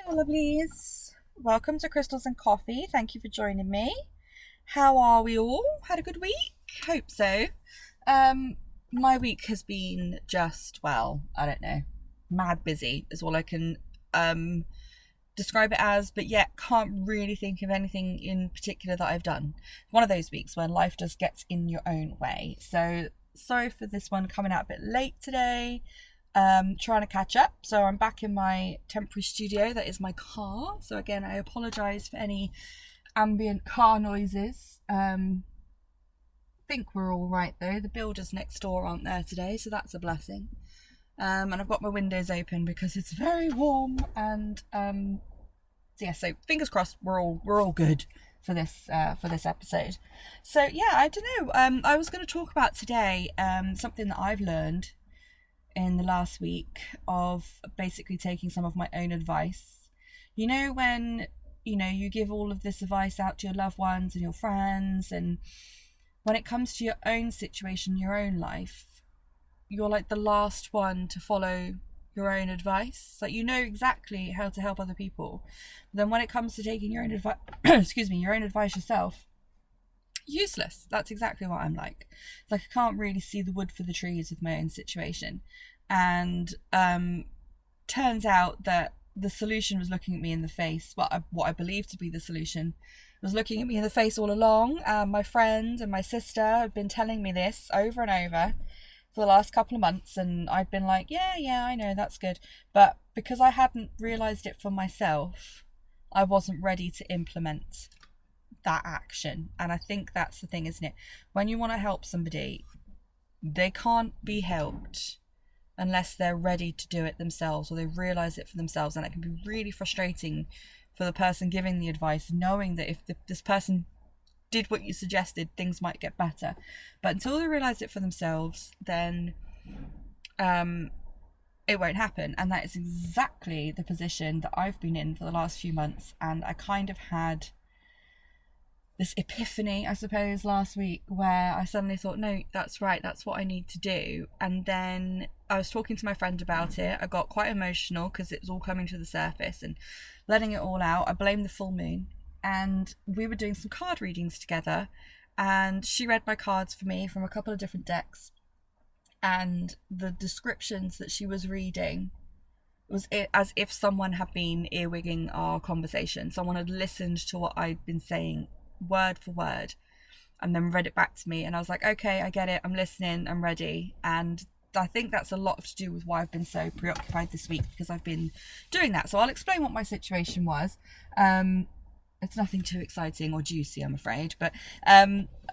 Hello, lovelies. Welcome to Crystals and Coffee. Thank you for joining me. How are we all? Had a good week? Hope so. My week has been just, well, I don't know, mad busy is all I can describe it as, but yet can't really think of anything in particular that I've done. One of those weeks when life just gets in your own way. So sorry for this one coming out a bit late today. Trying to catch up. So I'm back in my temporary studio that is my car. So again, I apologise for any ambient car noises. Think we're all right though. The builders next door aren't there today, so that's a blessing. And I've got my windows open because it's very warm. And so fingers crossed, we're all good for this episode. So yeah, I don't know. I was going to talk about today something that I've learned in the last week of basically taking some of my own advice. You know, when you give all of this advice out to your loved ones and your friends, and when it comes to your own situation, your own life, you're like the last one to follow your own advice. Like, you know exactly how to help other people, but then when it comes to taking your own advice your own advice yourself, useless. That's exactly what I'm like. It's like I can't really see the wood for the trees with my own situation. And turns out that the solution was looking at me in the face. What I believe to be the solution was looking at me in the face all along. My friend and my sister had been telling me this over and over for the last couple of months, and I'd been like, yeah, I know, that's good. But because I hadn't realised it for myself, I wasn't ready to implement that action. And I think that's the thing, isn't it? When you want to help somebody, they can't be helped unless they're ready to do it themselves, or they realize it for themselves. And it can be really frustrating for the person giving the advice, knowing that if this person did what you suggested, things might get better. But until they realize it for themselves, then it won't happen. And that is exactly the position that I've been in for the last few months. And I kind of had this epiphany, I suppose, last week, where I suddenly thought, no, that's right, that's what I need to do. And then I was talking to my friend about it. I got quite emotional because it was all coming to the surface and letting it all out. I blamed the full moon, and we were doing some card readings together, and she read my cards for me from a couple of different decks, and the descriptions that she was reading was as if someone had been earwigging our conversation. Someone had listened to what I'd been saying word for word and then read it back to me, and I was like, okay, I get it, I'm listening, I'm ready. And I think that's a lot to do with why I've been so preoccupied this week, because I've been doing that. So I'll explain what my situation was. It's nothing too exciting or juicy, I'm afraid, but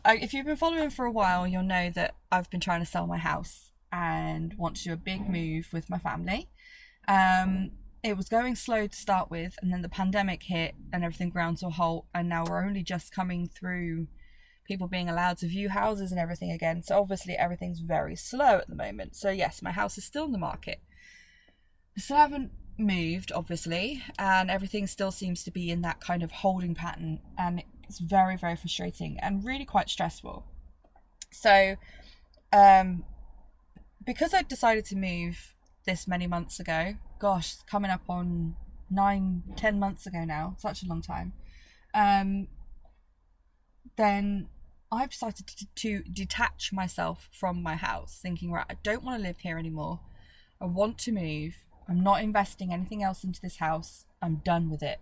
if you've been following for a while, you'll know that I've been trying to sell my house and want to do a big move with my family. It was going slow to start with, and then the pandemic hit and everything ground to a halt, and now we're only just coming through people being allowed to view houses and everything again. So obviously everything's very slow at the moment. So yes, my house is still in the market. I still haven't moved, obviously, and everything still seems to be in that kind of holding pattern, and it's very, very frustrating and really quite stressful. So because I decided to move this many months ago, gosh, it's coming up on 9-10 months ago now, such a long time, then I've decided to detach myself from my house, thinking, right, I don't want to live here anymore, I want to move, I'm not investing anything else into this house, I'm done with it.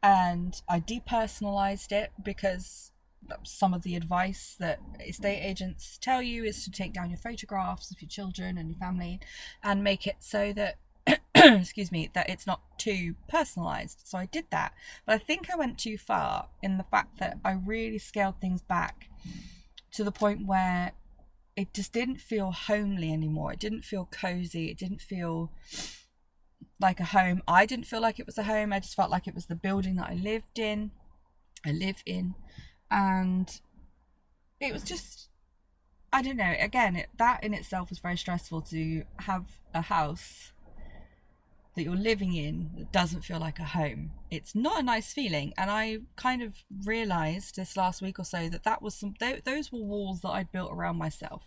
And I depersonalized it, because some of the advice that estate agents tell you is to take down your photographs of your children and your family and make it so that excuse me, that it's not too personalised. So I did that, but I think I went too far in the fact that I really scaled things back to the point where it just didn't feel homely anymore. It didn't feel cozy. It didn't feel like a home. I didn't feel like it was a home. I just felt like it was the building that I live in, and it was just, I don't know, again, that in itself was very stressful, to have a house that you're living in that doesn't feel like a home. It's not a nice feeling. And I kind of realised this last week or so that was those were walls that I'd built around myself.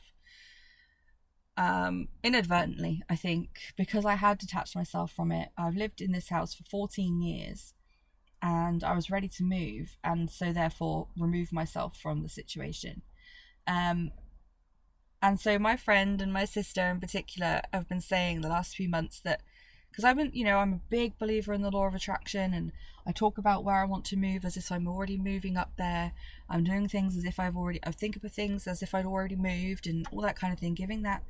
inadvertently, I think, because I had detached myself from it. I've lived in this house for 14 years and I was ready to move, and so therefore remove myself from the situation. Um, and so my friend and my sister in particular have been saying the last few months that, because I've been, I'm a big believer in the law of attraction, and I talk about where I want to move as if I'm already moving up there. I'm doing things as if I think of things as if I'd already moved and all that kind of thing, giving that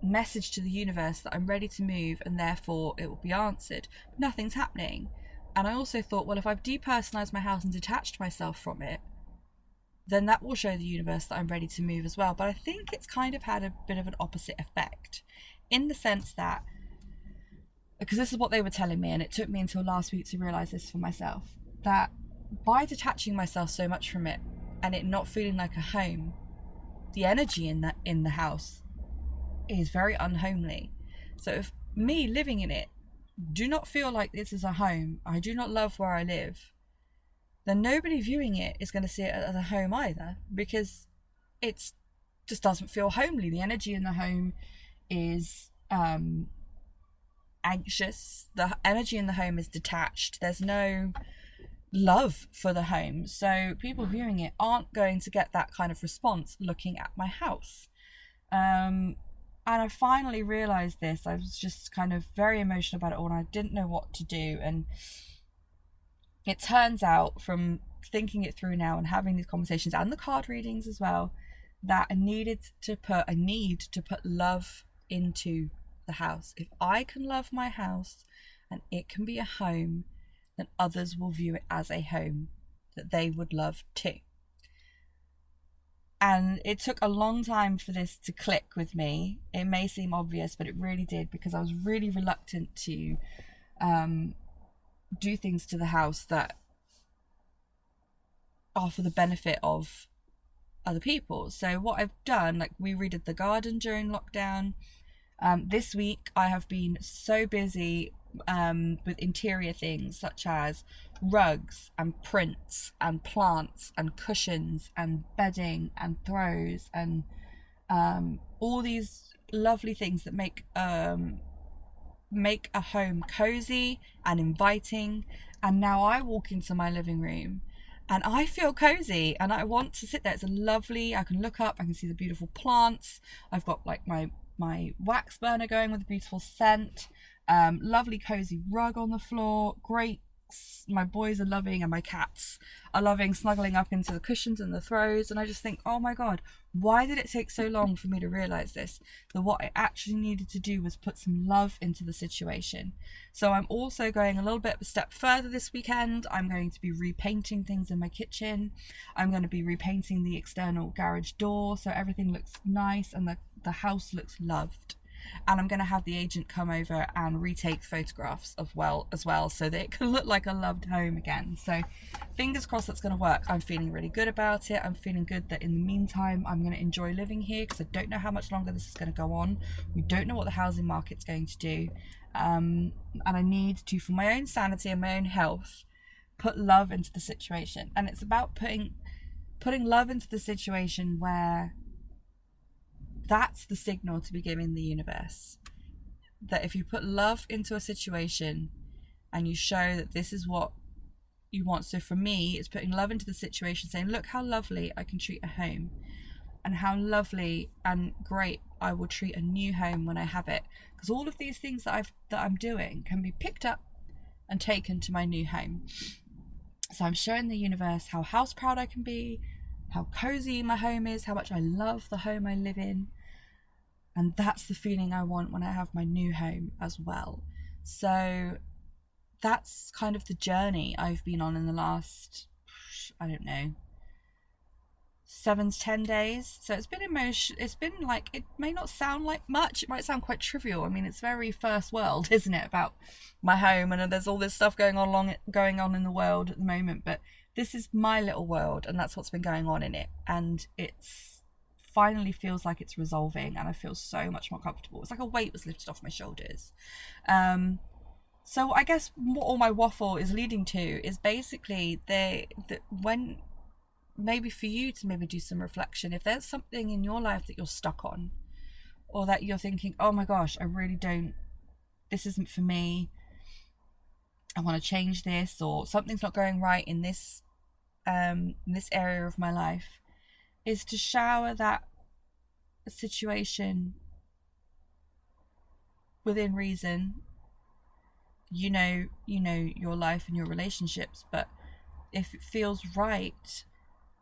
message to the universe that I'm ready to move and therefore it will be answered. But nothing's happening. And I also thought, well, if I've depersonalized my house and detached myself from it, then that will show the universe that I'm ready to move as well. But I think it's kind of had a bit of an opposite effect, in the sense that, because this is what they were telling me, and it took me until last week to realize this for myself, that by detaching myself so much from it and it not feeling like a home, the energy in the house is very unhomely. So if me living in it do not feel like this is a home, I do not love where I live, then nobody viewing it is going to see it as a home either, because it just doesn't feel homely. The energy in the home is anxious. The energy in the home is detached. There's no love for the home. So people viewing it aren't going to get that kind of response looking at my house. And I finally realized this. I was just kind of very emotional about it all, and I didn't know what to do. And it turns out, from thinking it through now and having these conversations and the card readings as well, that I need to put love into the house. If I can love my house and it can be a home, then others will view it as a home that they would love too. And it took a long time for this to click with me. It may seem obvious, but it really did, because I was really reluctant to do things to the house that are for the benefit of other people. So what I've done, like, we redid the garden during lockdown. This week I have been so busy with interior things such as rugs and prints and plants and cushions and bedding and throws and all these lovely things that make a home cozy and inviting. And now I walk into my living room and I feel cozy and I want to sit there. It's lovely. I can look up, I can see the beautiful plants. I've got like my wax burner going with a beautiful scent. Lovely cozy rug on the floor. Great. My boys are loving, and my cats are loving, snuggling up into the cushions and the throws. And I just think, oh my God, why did it take so long for me to realize this? That what I actually needed to do was put some love into the situation. So I'm also going a little bit of a step further this weekend. I'm going to be repainting things in my kitchen. I'm going to be repainting the external garage door so everything looks nice and the house looks loved. And I'm going to have the agent come over and retake photographs as well, so that it can look like a loved home again. So fingers crossed that's going to work. I'm feeling really good about it. I'm feeling good that in the meantime I'm going to enjoy living here, because I don't know how much longer this is going to go on. We don't know what the housing market's going to do, and I need to, for my own sanity and my own health, put love into the situation. And it's about putting love into the situation where that's the signal to be giving the universe. That if you put love into a situation and you show that this is what you want. So for me, it's putting love into the situation, saying, look how lovely I can treat a home, and how lovely and great I will treat a new home when I have it. Because all of these things that I'm doing can be picked up and taken to my new home. So I'm showing the universe how house proud I can be, how cozy my home is, how much I love the home I live in. And that's the feeling I want when I have my new home as well. So that's kind of the journey I've been on in the last, 7 to 10 days. So it's been it's been like, it may not sound like much, it might sound quite trivial. I mean, it's very first world, isn't it, about my home, and there's all this stuff going on in the world at the moment, but this is my little world, and that's what's been going on in it. And it's finally feels like it's resolving, and I feel so much more comfortable. It's like a weight was lifted off my shoulders. So I guess what all my waffle is leading to is basically maybe for you to maybe do some reflection. If there's something in your life that you're stuck on, or that you're thinking, oh my gosh, this isn't for me, I want to change this, or something's not going right in this area of my life, is to shower that situation within reason. You know your life and your relationships, but if it feels right,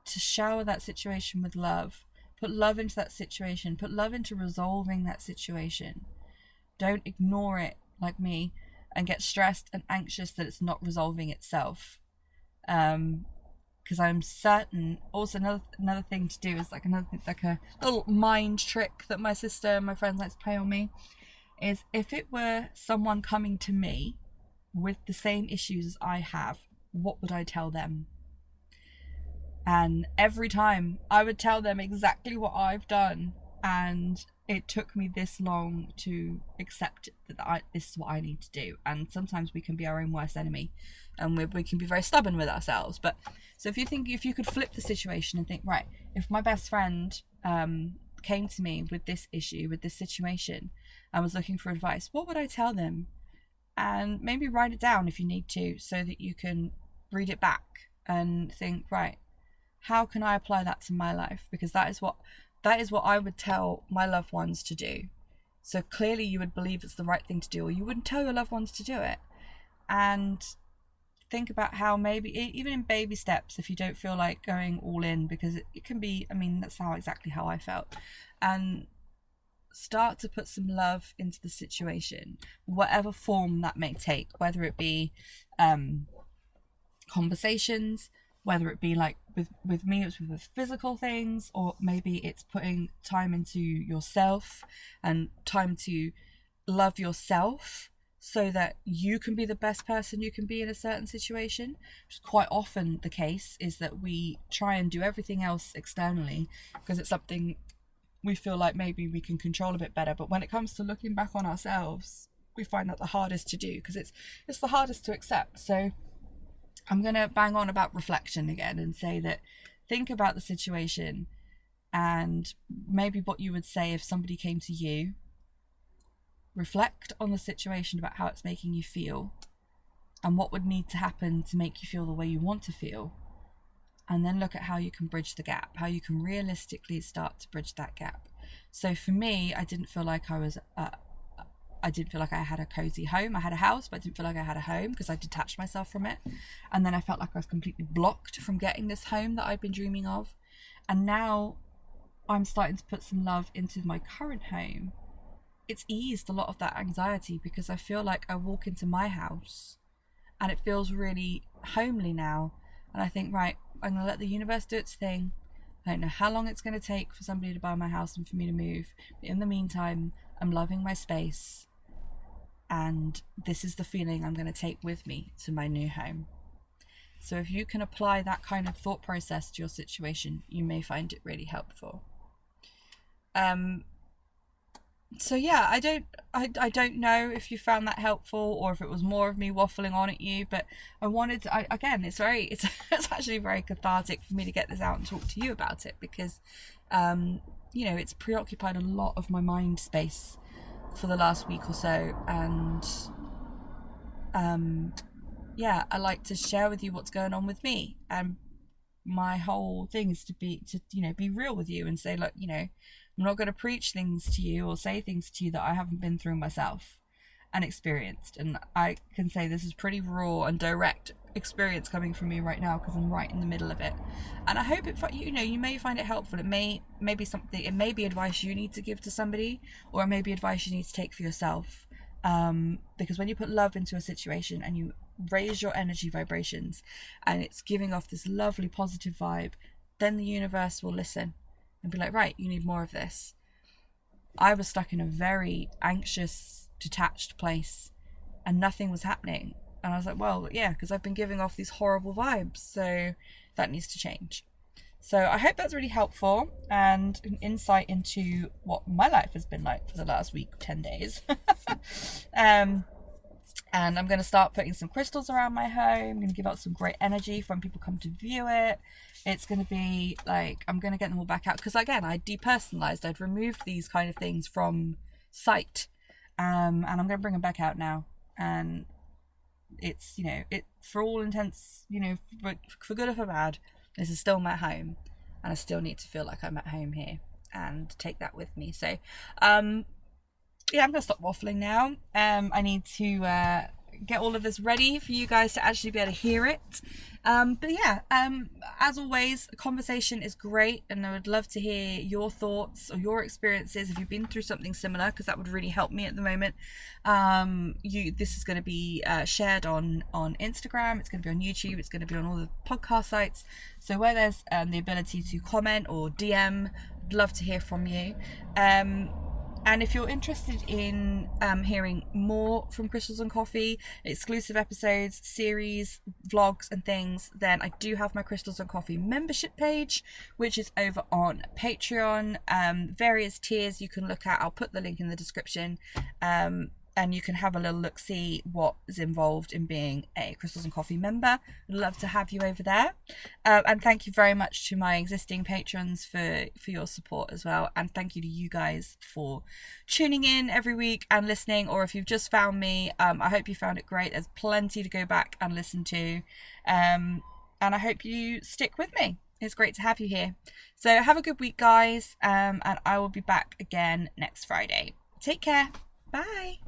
to shower that situation with love. Put love into that situation. Put love into resolving that situation. Don't ignore it like me and get stressed and anxious that it's not resolving itself. Because I'm certain. Also, another thing to do is like a little mind trick that my sister and my friends like to play on me. Is if it were someone coming to me with the same issues as I have, what would I tell them? And every time I would tell them exactly what I've done, and it took me this long to accept that this is what I need to do. And sometimes we can be our own worst enemy, and we can be very stubborn with ourselves. But so if you could flip the situation and think, right, if my best friend came to me with this issue, with this situation, and was looking for advice, what would I tell them? And maybe write it down if you need to, so that you can read it back and think, right, how can I apply that to my life? Because that is what I would tell my loved ones to do. So clearly you would believe it's the right thing to do, or you wouldn't tell your loved ones to do it. And think about how maybe even in baby steps, if you don't feel like going all in, because it can be, I mean, that's exactly how I felt, and start to put some love into the situation, whatever form that may take, whether it be conversations, whether it be like with me it's with physical things, or maybe it's putting time into yourself and time to love yourself so that you can be the best person you can be in a certain situation. Which is quite often the case, is that we try and do everything else externally because it's something we feel like maybe we can control a bit better. But when it comes to looking back on ourselves, we find that the hardest to do, because it's the hardest to accept. So I'm going to bang on about reflection again and say that think about the situation and maybe what you would say if somebody came to you. Reflect on the situation about how it's making you feel and what would need to happen to make you feel the way you want to feel. And then look at how you can bridge the gap, how you can realistically start to bridge that gap. So for me, I didn't feel like I had a cozy home. I had a house, but I didn't feel like I had a home because I detached myself from it. And then I felt like I was completely blocked from getting this home that I'd been dreaming of. And now I'm starting to put some love into my current home. It's eased a lot of that anxiety because I feel like I walk into my house and it feels really homely now. And I think, right, I'm going to let the universe do its thing. I don't know how long it's going to take for somebody to buy my house and for me to move. But in the meantime, I'm loving my space. And this is the feeling I'm going to take with me to my new home. So if you can apply that kind of thought process to your situation, you may find it really helpful. So yeah, I don't know if you found that helpful or if it was more of me waffling on at you, but I wanted to, it's actually very cathartic for me to get this out and talk to you about it, because it's preoccupied a lot of my mind space for the last week or so, and I like to share with you what's going on with me. And my whole thing is to be real with you and say, look, I'm not going to preach things to you or say things to you that I haven't been through myself and experienced. And I can say this is pretty raw and direct experience coming from me right now because I'm right in the middle of it. And I hope you may find it helpful. It may be something, it may be advice you need to give to somebody, or it may be advice you need to take for yourself. Because when you put love into a situation and you raise your energy vibrations and it's giving off this lovely positive vibe, then the universe will listen and be like, right, you need more of this. I was stuck in a very anxious, detached place and nothing was happening. And I was like, well, yeah, because I've been giving off these horrible vibes, so that needs to change. So I hope that's really helpful and an insight into what my life has been like for the last week, 10 days. And And I'm going to start putting some crystals around my home. I'm going to give out some great energy for when people come to view it. It's going to be like, I'm going to get them all back out. Because again, I depersonalized. I'd removed these kind of things from sight. And I'm going to bring them back out now. And it's, you know, it for all intents, you know, for good or for bad, this is still my home. And I still need to feel like I'm at home here and take that with me. So, yeah, I'm going to stop waffling now. I need to get all of this ready for you guys to actually be able to hear it. But yeah, as always, the conversation is great, and I would love to hear your thoughts or your experiences if you've been through something similar, because that would really help me at the moment. This is going to be shared on Instagram. It's going to be on YouTube. It's going to be on all the podcast sites. So where there's the ability to comment or DM, I'd love to hear from you. And if you're interested in hearing more from Crystals and Coffee, exclusive episodes, series, vlogs and things, then I do have my Crystals and Coffee membership page, which is over on Patreon. Various tiers you can look at. I'll put the link in the description. And you can have a little look, see what is involved in being a Crystals and Coffee member. I'd love to have you over there. And thank you very much to my existing patrons for your support as well. And thank you to you guys for tuning in every week and listening. Or if you've just found me, I hope you found it great. There's plenty to go back and listen to. And I hope you stick with me. It's great to have you here. So have a good week, guys. And I will be back again next Friday. Take care. Bye.